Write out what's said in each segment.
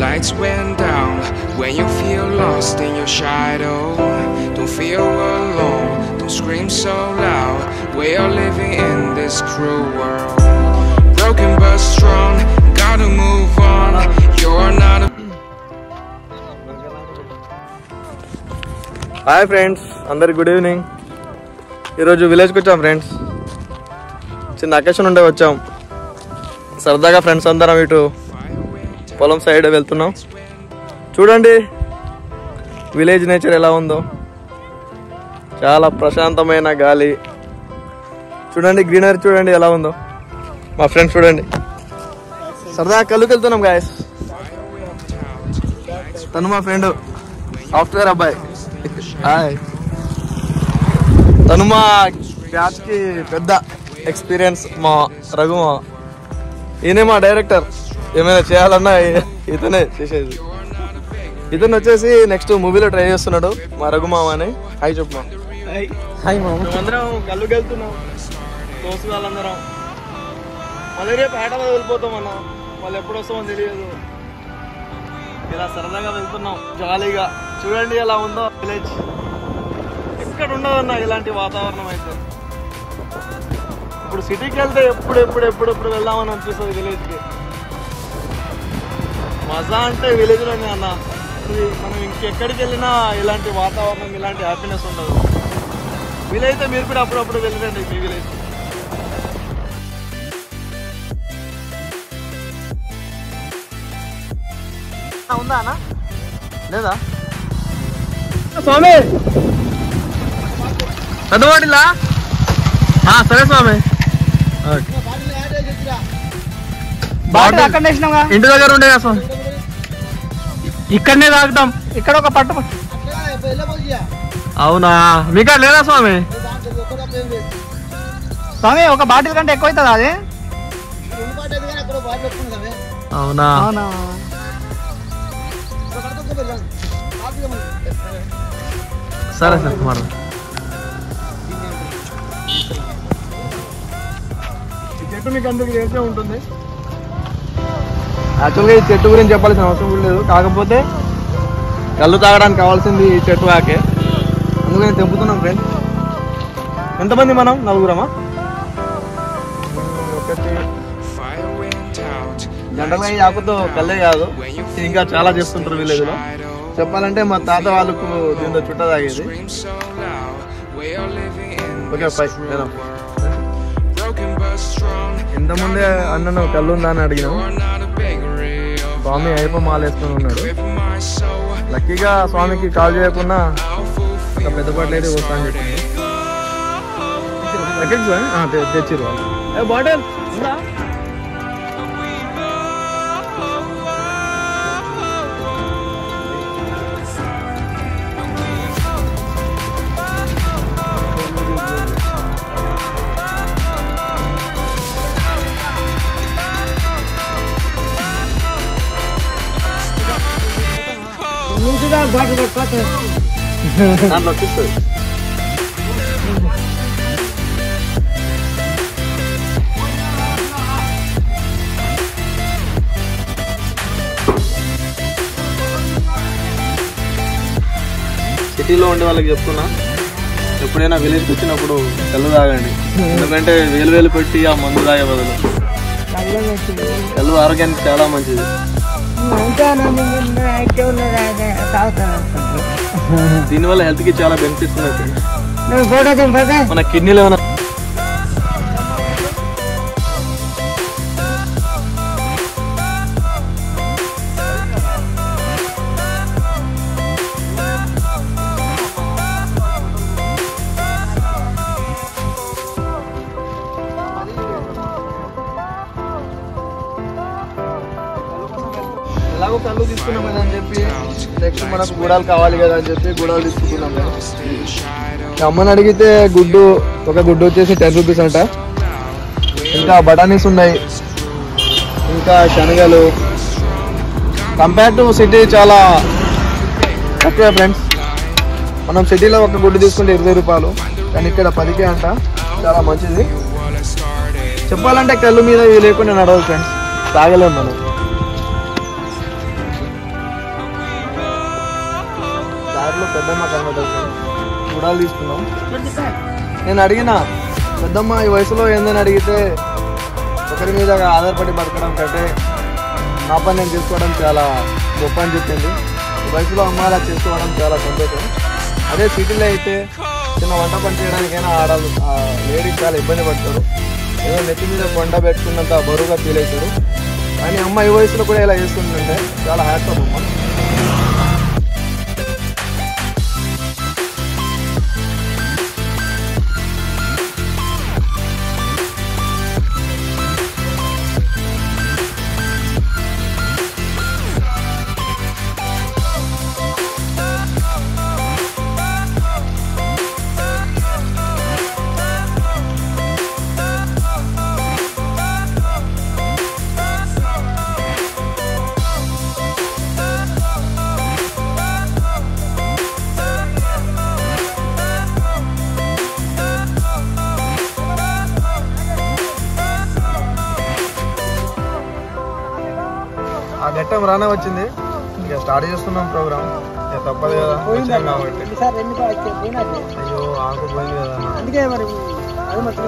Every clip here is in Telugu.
Lights went down when you feel lost in your shadow. Don't feel alone, don't scream so loud. We are living in this cruel world. Broken but strong, gotta move on. You're not a... Hi friends, అందరికి గుడ్ ఈవినింగ్. ఈరోజు విలేజ్కి వచ్చాం ఫ్రెండ్స్. చిన్న అకేషన్ ఉండే వచ్చాం. సరదాగా ఫ్రెండ్స్ అందరం ఇటు పొలం సైడ్ వెళ్తున్నాం. చూడండి విలేజ్ నేచర్ ఎలా ఉందో, చాలా ప్రశాంతమైన గాలి. చూడండి గ్రీనరీ చూడండి ఎలా ఉందో. మా ఫ్రెండ్స్ చూడండి సరదాగా కళ్ళుకి వెళ్తున్నాం గాయస్. తను మా ఫ్రెండ్ సాఫ్ట్వేర్ అబ్బాయి. హాయ్. తను మా బ్యాచ్కి పెద్ద ఎక్స్పీరియన్స్ మా రఘు. ఈయనే మా డైరెక్టర్. ఏమైనా చేయాలన్నా ఇతనే చేసేది. ఇతను వచ్చేసి నెక్స్ట్ మూవీలో ట్రై చేస్తున్నాడు మా రఘుమామ అని. హాయ్ చెప్పు మా. హాయ్ మా. మేమందరం కళ్ళుకి వెళ్తున్నాం దోస్తు వాళ్ళందరం. మళ్ళీ రేపు హైదరాబాద్ వెళ్ళిపోతాం అన్న. మళ్ళీ ఎప్పుడు వస్తామో తెలియదు. ఇలా సరదాగా వెళ్తున్నాం జాలీగా. చూడండి ఎలా ఉందో విలేజ్. ఎక్కడ ఉండదన్న ఇలాంటి వాతావరణం అయితే. ఇప్పుడు సిటీకి వెళ్తే ఎప్పుడు వెళ్దామని అనిపిస్తుంది విలేజ్కి. మజా అంటే విలేజ్లోనే అన్న. మనం ఇంకెక్కడికి వెళ్ళినా ఇలాంటి వాతావరణం ఇలాంటి హ్యాపీనెస్ ఉండదు. వీలైతే మీరు కూడా అప్పుడప్పుడు వెళ్ళండి మీ విలేజ్. ఉందా అన్న లేదా స్వామి? చదవాడిలా? సరే స్వామి. ఇంటి దగ్గర ఉండే కదా స్వామి. ఇక్కడనే తాగుతాం. ఇక్కడ ఒక పట్టు. అవునా మీకు లేదా స్వామి? స్వామి ఒక బాటిల్ కంటే ఎక్కువ అవుతుందా అది? అవునా. సరే సార్ మరి. ఈ చెట్టు మీకు అందుకు తెలిసే ఉంటుంది. యాక్చువల్గా ఈ చెట్టు గురించి చెప్పాల్సిన అవసరం కూడా లేదు. కాకపోతే కళ్ళు తాగడానికి కావాల్సింది ఈ చెట్టు ఆకే. అందుకని తెంపుతున్నాం ఫ్రెండ్స్. ఎంతమంది మనం? నలుగురమా? ఒకటి జనరల్గా ఈ ఆకుతో కళ్ళే కాదు, ఇంకా చాలా చేస్తుంటారు విలేజ్లో. చెప్పాలంటే మా తాత వాళ్ళకు దీంతో చుట్ట తాగేది. Okay five. ఇంతకుముందే అన్నను కళ్ళు ఉందా అని అడిగినాం. స్వామి అయిపో మాలేసుకొని ఉన్నాడు. లక్కీగా స్వామికి కాల్ చేయకుండా పెద్ద పాటలు అయితే వస్తా అని చెప్పింది. ఎక్కడికి స్వామి తెచ్చిరు బాటిల్ ఉందా? సిటీలో ఉండే వాళ్ళకి చెప్తున్నా, ఎప్పుడైనా విలేజ్కి వచ్చినప్పుడు కళ్ళు తాగండి. ఎందుకంటే వేలు పెట్టి ఆ మందు తాగే బదులు కళ్ళు ఆరోగ్యానికి చాలా మంచిది. దీనివల్ల హెల్త్ కి చాలా బెనిఫిట్స్ ఉన్నాయి. మన కిడ్నీలో ఏమైనా ఎలాగో కళ్ళు తీసుకున్నాం కదా అని చెప్పి నెక్స్ట్ మనకు గుడాలు కావాలి కదా అని చెప్పి గుడాలు తీసుకుంటున్నాం. అమ్మని అడిగితే ఒక గుడ్డు వచ్చేసి 10 రూపీస్ అంట. ఇంకా బఠానీస్ ఉన్నాయి, ఇంకా శనగలు. కంపేర్ టు సిటీ చాలా తక్కువే ఫ్రెండ్స్. మనం సిటీలో ఒక గుడ్డు తీసుకుంటే 20 రూపాయలు, కానీ ఇక్కడ 10కే అంట. చాలా మంచిది. చెప్పాలంటే కళ్ళు మీద ఇవి లేకుండా నడవదు ఫ్రెండ్స్. తాగలేము మనం. దారిలో పెద్దమ్మ కనబడుతుంది, గుడాలు తీసుకున్నాం. నేను అడిగిన పెద్దమ్మ ఈ వయసులో ఏందని అడిగితే ఒకరి మీద ఆధారపడి బతకడం కంటే నా పని నేను చేసుకోవడం చాలా గొప్ప అని చెప్పింది. ఈ వయసులో అమ్మ అలా చేసుకోవడం చాలా సంతోషం. అదే సిటీలో అయితే చిన్న వంట పని చేయడానికైనా ఆడాలి, లేడీస్ చాలా ఇబ్బంది పడతారు. ఏదో నెత్తి మీద కొండ పెట్టుకున్నంత బరువుగా ఫీల్ అవుతారు. కానీ అమ్మ ఈ వయసులో కూడా ఇలా చేస్తుందంటే చాలా హ్యాపీ అమ్మ. ఆ ఘట్టం రానే వచ్చింది, ఇక స్టార్ట్ చేస్తున్నాం ప్రోగ్రామ్. ఇక తప్పదు కదా కాబట్టి. అయ్యో ఆకు పోయింది కదా,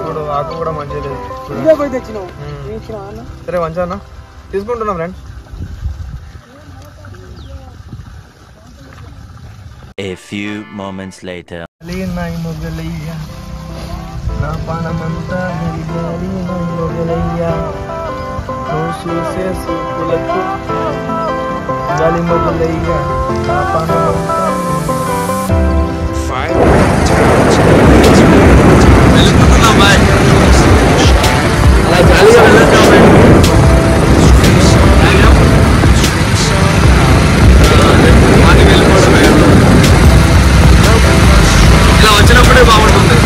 ఇప్పుడు ఆకు కూడా మంచిది. సరే మంచిగా అన్న తీసుకుంటున్నాం friends. A few moments later. నా పానమంతా చూసే సూపులకు గాలి మొదలయ్యా నా పానమంతా. అలా గాలిగా వెళ్ళొచ్చాం. ఇలా వచ్చినప్పుడే బాగుంటుంది.